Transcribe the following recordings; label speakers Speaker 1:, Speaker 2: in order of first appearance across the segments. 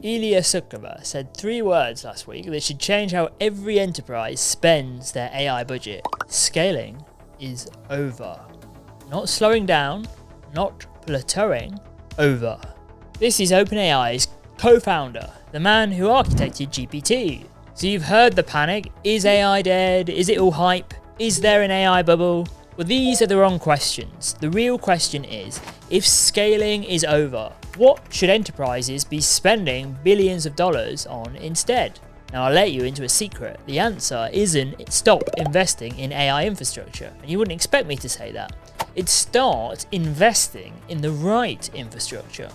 Speaker 1: Ilya Sustkever said 3 words last week that should change how every enterprise spends their AI budget. Scaling is over. Not slowing down, not plateauing, over. This is OpenAI's co-founder, the man who architected GPT. So you've heard the panic. Is AI dead? Is it all hype? Is there an AI bubble? Well, these are the wrong questions. The real question is, if scaling is over, what should enterprises be spending billions of dollars on instead? Now, I'll let you into a secret. The answer isn't stop investing in AI infrastructure, and you wouldn't expect me to say that. It's start investing in the right infrastructure.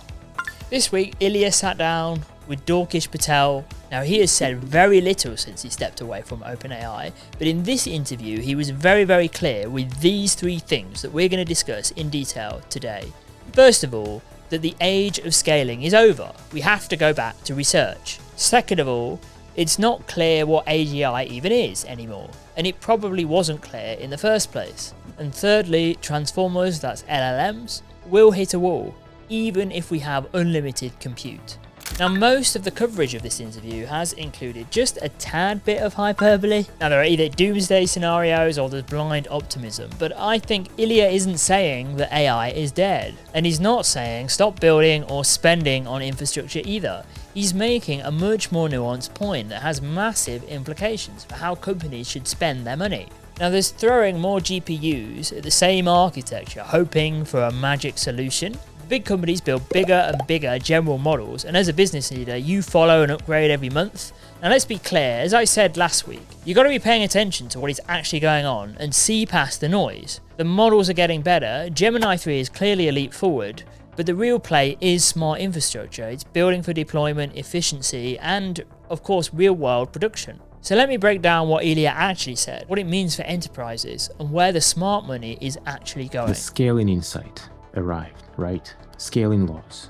Speaker 1: This week, Ilya sat down with Dwarkesh Patel. Now, he has said very little since he stepped away from OpenAI, but in this interview he was very clear with these 3 things that we're going to discuss in detail today. First of all, that the age of scaling is over. We have to go back to research. Second of all, it's not clear what AGI even is anymore, and it probably wasn't clear in the first place. And thirdly, transformers, that's LLMs, will hit a wall, even if we have unlimited compute. Now, most of the coverage of this interview has included just a tad bit of hyperbole. Now, there are either doomsday scenarios or there's blind optimism, but I think Ilya isn't saying that AI is dead, and he's not saying stop building or spending on infrastructure either. He's making a much more nuanced point that has massive implications for how companies should spend their money. Now, there's throwing more GPUs at the same architecture, hoping for a magic solution. Big companies build bigger and bigger general models, and as a business leader, you follow and upgrade every month. Now, let's be clear, as I said last week, you've got to be paying attention to what is actually going on and see past the noise. The models are getting better, Gemini 3 is clearly a leap forward, but the real play is smart infrastructure. It's building for deployment, efficiency, and, of course, real-world production. So let me break down what Ilya actually said, what it means for enterprises, and where the smart money is actually going.
Speaker 2: The scaling insight arrived, right? Scaling laws,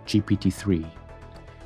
Speaker 2: GPT-3,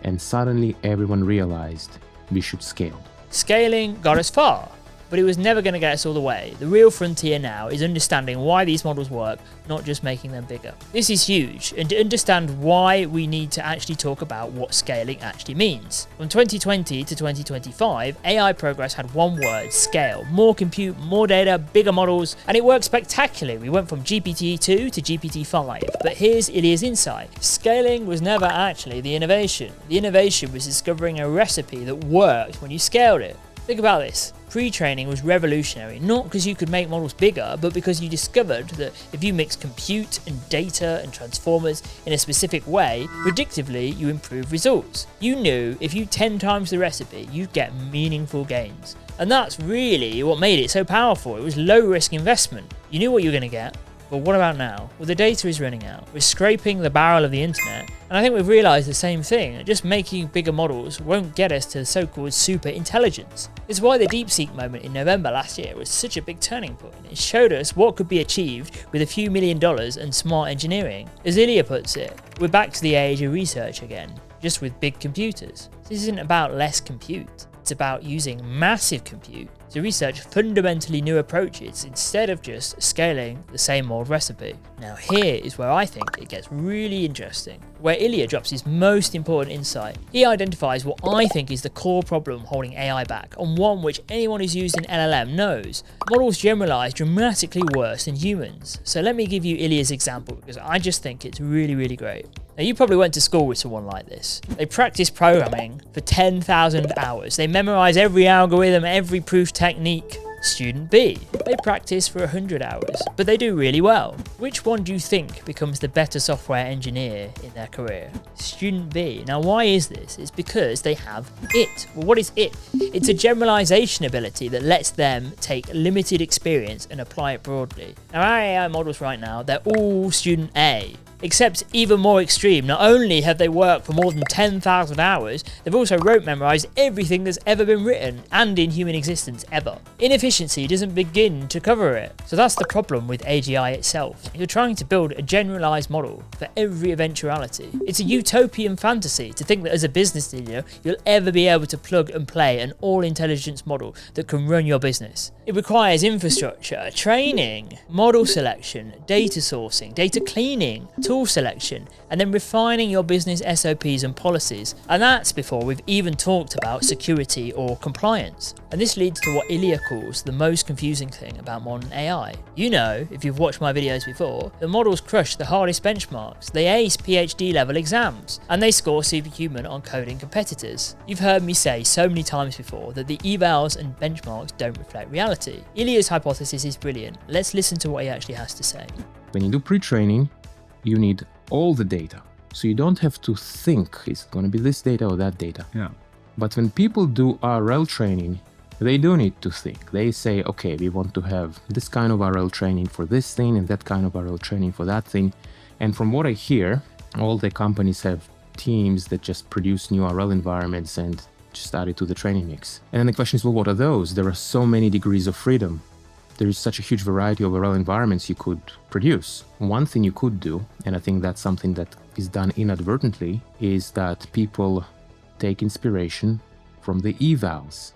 Speaker 2: and suddenly everyone realized we should scale.
Speaker 1: Scaling got us far, but it was never going to get us all the way. The real frontier now is understanding why these models work, not just making them bigger. This is huge, and to understand why, we need to actually talk about what scaling actually means. From 2020 to 2025, AI progress had one word: scale. More compute, more data, bigger models, and it worked spectacularly. We went from GPT-2 to GPT-5. But here's Ilya's insight. Scaling was never actually the innovation. The innovation was discovering a recipe that worked when you scaled it. Think about this. Pre-training was revolutionary, not because you could make models bigger, but because you discovered that if you mix compute and data and transformers in a specific way, predictively you improve results. You knew if you 10 times the recipe, you'd get meaningful gains. And that's really what made it so powerful. It was low-risk investment. You knew what you were going to get. But what about now? Well, the data is running out. We're scraping the barrel of the internet, and I think we've realized the same thing. Just making bigger models won't get us to the so-called super intelligence. It's why the DeepSeek moment in November last year was such a big turning point. It showed us what could be achieved with a few $1 million and smart engineering. As Ilya puts it, we're back to the age of research again, just with big computers. This isn't about less compute. It's about using massive compute to research fundamentally new approaches instead of just scaling the same old recipe. Now, here is where I think it gets really interesting, where Ilya drops his most important insight. He identifies what I think is the core problem holding AI back, and one which anyone who's used an LLM knows. Models generalize dramatically worse than humans. So let me give you Ilya's example, because I just think it's really great. Now, you probably went to school with someone like this. They practice programming for 10,000 hours. They memorize every algorithm, every proof technique. Student B. They practice for 100 hours, but they do really well. Which one do you think becomes the better software engineer in their career? Student B. Now, why is this? It's because they have it. Well, what is it? It's a generalization ability that lets them take limited experience and apply it broadly. Now, our AI models right now, they're all student A. Except even more extreme. Not only have they worked for more than 10,000 hours, they've also rote memorized everything that's ever been written and in human existence ever. Inefficiency doesn't begin to cover it. So that's the problem with AGI itself. You're trying to build a generalized model for every eventuality. It's a utopian fantasy to think that as a business leader, you'll ever be able to plug and play an all-intelligence model that can run your business. It requires infrastructure, training, model selection, data sourcing, data cleaning, tool selection, and then refining your business SOPs and policies. And that's before we've even talked about security or compliance. And this leads to what Ilya calls the most confusing thing about modern AI. You know, if you've watched my videos before, the models crush the hardest benchmarks, they ace PhD level exams, and they score superhuman on coding competitors. You've heard me say so many times before that the evals and benchmarks don't reflect reality. Ilya's hypothesis is brilliant. Let's listen to what he actually has to say.
Speaker 2: When you do pre-training, you need all the data. So you don't have to think, it's going to be this data or that data.
Speaker 3: Yeah.
Speaker 2: But when people do RL training, they do need to think. They say, okay, we want to have this kind of RL training for this thing and that kind of RL training for that thing. And from what I hear, all the companies have teams that just produce new RL environments and just add it to the training mix. And then the question is, well, what are those? There are so many degrees of freedom. There is such a huge variety of RL environments you could produce. One thing you could do, and I think that's something that is done inadvertently, is that people take inspiration from the evals.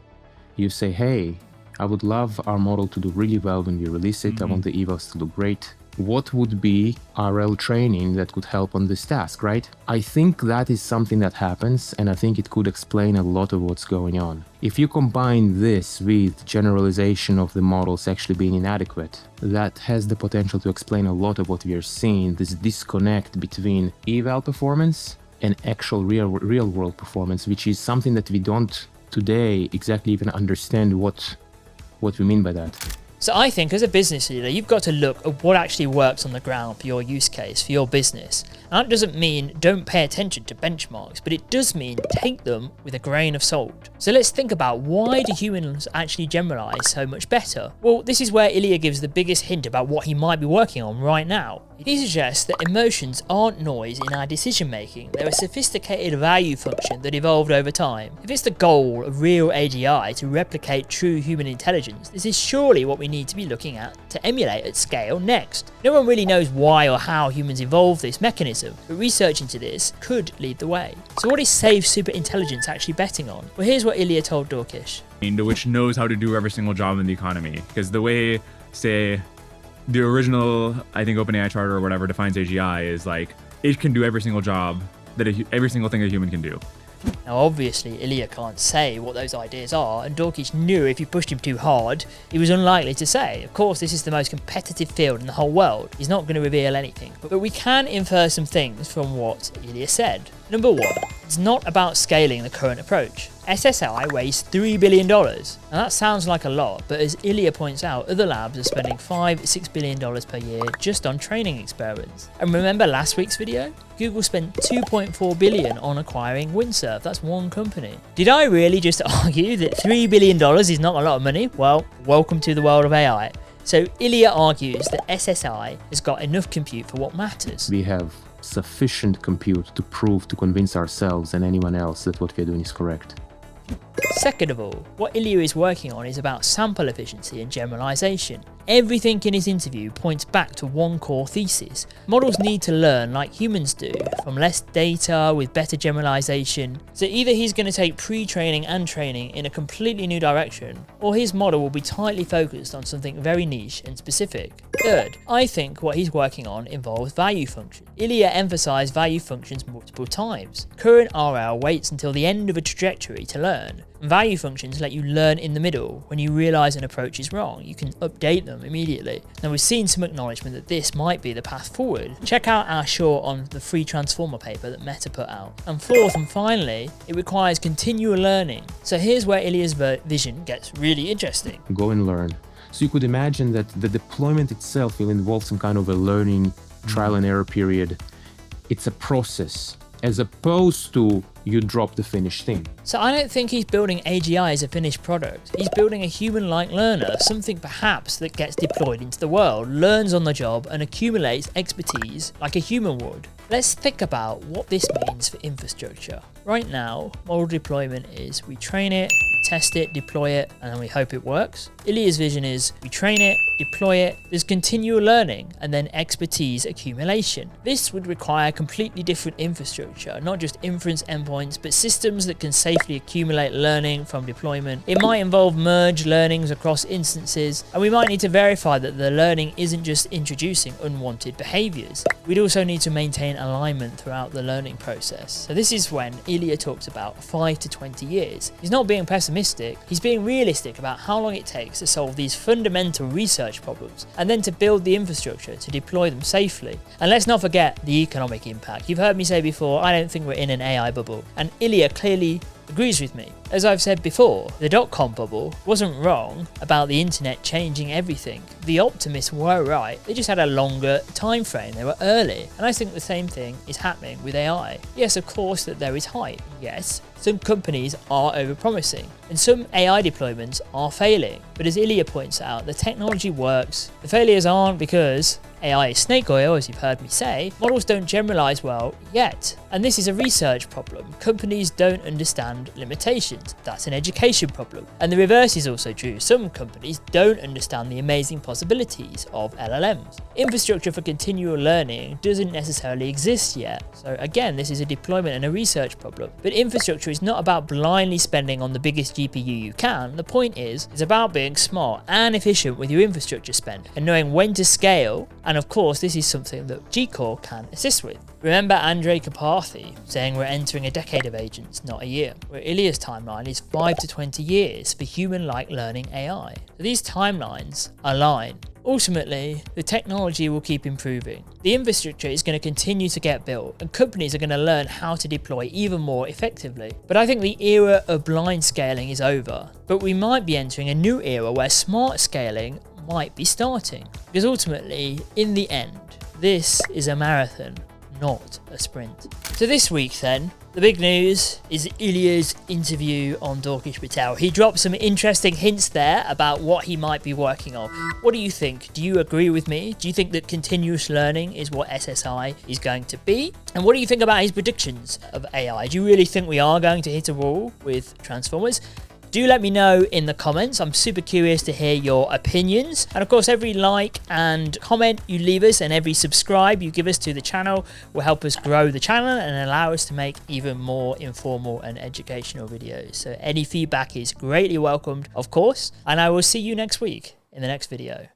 Speaker 2: You say, hey, I would love our model to do really well when we release it. I want the evals to do great. What would be RL training that could help on this task, right? I think that is something that happens, and I think it could explain a lot of what's going on. If you combine this with generalization of the models actually being inadequate, that has the potential to explain a lot of what we are seeing, this disconnect between eval performance and actual real world performance, which is something that we don't today exactly even understand what we mean by that.
Speaker 1: So I think as a business leader, you've got to look at what actually works on the ground for your use case, for your business. And that doesn't mean don't pay attention to benchmarks, but it does mean take them with a grain of salt. So let's think about, why do humans actually generalize so much better? Well, this is where Ilya gives the biggest hint about what he might be working on right now. He suggests that emotions aren't noise in our decision making, they're a sophisticated value function that evolved over time. If it's the goal of real AGI to replicate true human intelligence, this is surely what we need to be looking at to emulate at scale next. No one really knows why or how humans evolved this mechanism, but research into this could lead the way. So what is safe superintelligence actually betting on? Well, here's what Ilya told Dwarkesh.
Speaker 3: Which knows how to do every single job in the economy. Because the way, say, the original, I think, OpenAI charter or whatever defines AGI is like, it can do every single job, every single thing a human can do.
Speaker 1: Now obviously Ilya can't say what those ideas are, and Dwarkesh knew if you pushed him too hard, he was unlikely to say. Of course, this is the most competitive field in the whole world. He's not going to reveal anything. But we can infer some things from what Ilya said. Number one, it's not about scaling the current approach. SSI weighs $3 billion. Now that sounds like a lot, but as Ilya points out, other labs are spending $5–6 billion per year just on training experiments. And remember last week's video? Google spent $2.4 billion on acquiring Windsurf. That's one company. Did I really just argue that $3 billion is not a lot of money? Well, welcome to the world of AI. So Ilya argues that SSI has got enough compute for what matters.
Speaker 2: We have sufficient compute to prove, to convince ourselves and anyone else that what we're doing is correct.
Speaker 1: Second of all, what Ilya is working on is about sample efficiency and generalization. Everything in his interview points back to one core thesis. Models need to learn like humans do, from less data with better generalization. So either he's going to take pre-training and training in a completely new direction, or his model will be tightly focused on something very niche and specific. Third, I think what he's working on involves value functions. Ilya emphasized value functions multiple times. Current RL waits until the end of a trajectory to learn. Value functions let you learn in the middle. When you realize an approach is wrong, you can update them immediately. Now we've seen some acknowledgement that this might be the path forward. Check out our short on the free transformer paper that Meta put out. And fourth and finally, it requires continual learning. So here's where Ilya's vision gets really interesting.
Speaker 2: Go and learn. So you could imagine that the deployment itself will involve some kind of a learning trial and error period. It's a process, as opposed to you drop the finished thing.
Speaker 1: So I don't think he's building AGI as a finished product. He's building a human-like learner, something perhaps that gets deployed into the world, learns on the job, and accumulates expertise like a human would. Let's think about what this means for infrastructure. Right now, model deployment is we train it, test it, deploy it, and then we hope it works. Ilya's vision is we train it, deploy it, there's continual learning, and then expertise accumulation. This would require completely different infrastructure, not just inference endpoints, but systems that can safely accumulate learning from deployment. It might involve merge learnings across instances, and we might need to verify that the learning isn't just introducing unwanted behaviors. We'd also need to maintain alignment throughout the learning process. So this is when Ilya talks about 5 to 20 years. He's not being pessimistic, he's being realistic about how long it takes to solve these fundamental research problems and then to build the infrastructure to deploy them safely. And let's not forget the economic impact. You've heard me say before, I don't think we're in an AI bubble, and Ilya clearly agrees with me. As I've said before, the dot-com bubble wasn't wrong about the internet changing everything. The optimists were right, they just had a longer time frame, they were early. And I think the same thing is happening with AI. Yes, of course that there is hype. Yes, some companies are overpromising, and some AI deployments are failing. But as Ilya points out, the technology works. The failures aren't because AI is snake oil, as you've heard me say. Models don't generalize well yet. And this is a research problem. Companies don't understand limitations. That's an education problem. And the reverse is also true. Some companies don't understand the amazing possibilities of LLMs. Infrastructure for continual learning doesn't necessarily exist yet. So again, this is a deployment and a research problem. But infrastructure is not about blindly spending on the biggest GPU you can. The point is, it's about being smart and efficient with your infrastructure spend and knowing when to scale. And of course, this is something that G-Core can assist with. Remember Andrej Karpathy saying we're entering a decade of agents, not a year, where Ilya's timeline is 5 to 20 years for human-like learning AI. So these timelines align. Ultimately, the technology will keep improving. The infrastructure is going to continue to get built, and companies are going to learn how to deploy even more effectively. But I think the era of blind scaling is over. But we might be entering a new era where smart scaling might be starting. Because ultimately, in the end, this is a marathon, not a sprint. So this week then, the big news is Ilya's interview on Dwarkesh Patel. He dropped some interesting hints there about what he might be working on. What do you think? Do you agree with me? Do you think that continuous learning is what SSI is going to be? And what do you think about his predictions of AI? Do you really think we are going to hit a wall with transformers? Do let me know in the comments. I'm super curious to hear your opinions. And of course, every like and comment you leave us and every subscribe you give us to the channel will help us grow the channel and allow us to make even more informal and educational videos. So any feedback is greatly welcomed, of course. And I will see you next week in the next video.